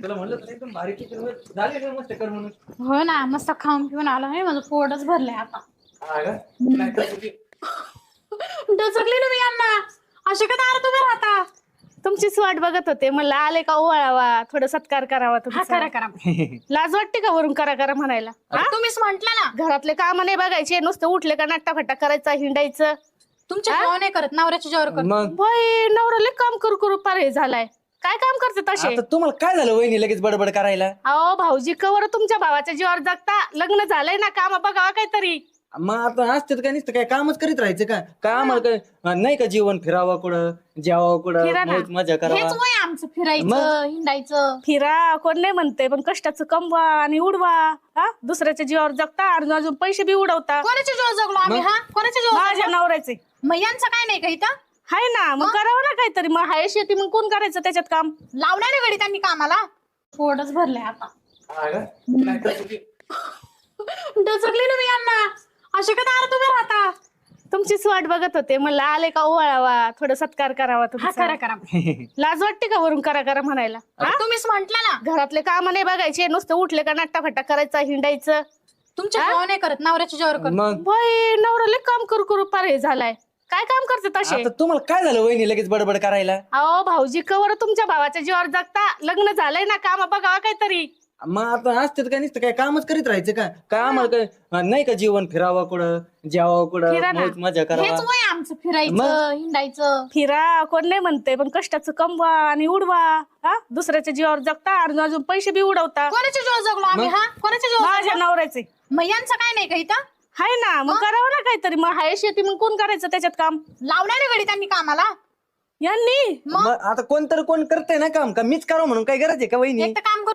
त्याला म्हणलं तर एकदम भारी किचन झाले ना मस्त कर म्हणून. हो ना, मस्त खाऊन पिऊन आलो आहे. माझं पोटच भरलंय आता. हा का? नाही तर तुझी- डचकली ना मी यांना. असे का दारात उभे राहता? तुमचीच वाट बघत होते, म्हणलं आले का ओवाळावा, थोडं सत्कार करावा हा, तुमचा. करा करा. लाज वाटते का वरून करा करा म्हणायला? हा? तुम्हीच म्हंटल ना. घरातले काम नाही बघायचे, नुसतं उठले का नट्टाफट्टा करायचा, हिंडायचं. तुमच्या जीवावर नाही करत, नवऱ्याच्या जीवावर करत. मग बाई नवऱ्याला काम करू करू पार हे झालाय. काय काम करते तसे? आता तुम्हाला काय झालं वहिनी लगेच बडबड करायला? अहो भाऊजी कवर तुमच्या भावाच्या जीवावर जगता, लग्न झालंय ना, काम बघावा काहीतरी. मग आता असते काय नसतं काय कामच करीत राहायचं का? काय आम्हाला काय नाही का जीवन फिरावं कुठं, जेवावं कुठं, फिरा ना. मौज मजा हेच करावा? वय आमचं, फिरायचं हिंडायचं. फिरा कोण नाही म्हणते, पण कष्टाचं कमवा आणि उडवा. हा, दुसऱ्याच्या जीवावर जगता आणि अजून पैसे बी उडवता. कोणाच्या जीवावर जगलो आम्ही? हा, कोणाच्या जीवावर माझ्या जगलो? नवऱ्याचे मग यांचं काय नाही का इथं? हाय ना, मग करावं ना काहीतरी. मग हाय शेती, मग कोण करायचं त्याच्यात काम? लावणार ना गडी त्यांनी कामाला. पोटच भरलंय आता. हा का? नाही तर तुझी- डचकली ना मी यांना. असे का दारात उभे राहता? तुमचीच वाट बघत होते, म्हणलं आले का ओवाळावा, थोडं सत्कार करावा हा, तुमचा. करा करा. लाज वाटते का वरून करा करा म्हणायला? हा? तुम्हीच म्हंटल ना. घरातले काम नाही बघायचे, नुसतं उठले का नट्टाफट्टा करायचा, हिंडायचं. तुमच्या जीवावर नाही करत, नवऱ्याच्या जीवावर करत. मग बाई नवऱ्याला काम करू करू पार हे झालाय. काय काम करते तसे? आता तुम्हाला काय झालं वहिनी लगेच बडबड करायला? अहो भाऊजी कवर तुमच्या भावाच्या जीवावर जगता, लग्न झालंय ना, काम बघावा काहीतरी. मग आता असते काय नसतं काय कामच करीत राहायचं का? काय आम्हाला काय नाही का जीवन फिरावं कुठं, जेवावं कुठं, फिरा ना. मौज मजा हेच करावा? वय आमचं, फिरायचं हिंडायचं. फिरा कोण नाही म्हणते, पण कष्टाचं कमवा आणि उडवा. हा, दुसऱ्याच्या जीवावर जगता आणि अजून पैसे बी उडवता. कोणाच्या जीवावर जगलो आम्ही? हा, कोणाच्या जीवावर माझ्या जगलो? नवऱ्याचे मग यांचं काय नाही का इथं? हाय ना, मग करावं ना काहीतरी. मग हाय शेती, मग कोण करायचं त्याच्यात काम? लावणार ना गडी त्यांनी कामाला. यांनी मग आता कोणतरी कोण करतंय ना काम, का मीच करावं म्हणून काय गरज आहे का वहिनी? एक तर काम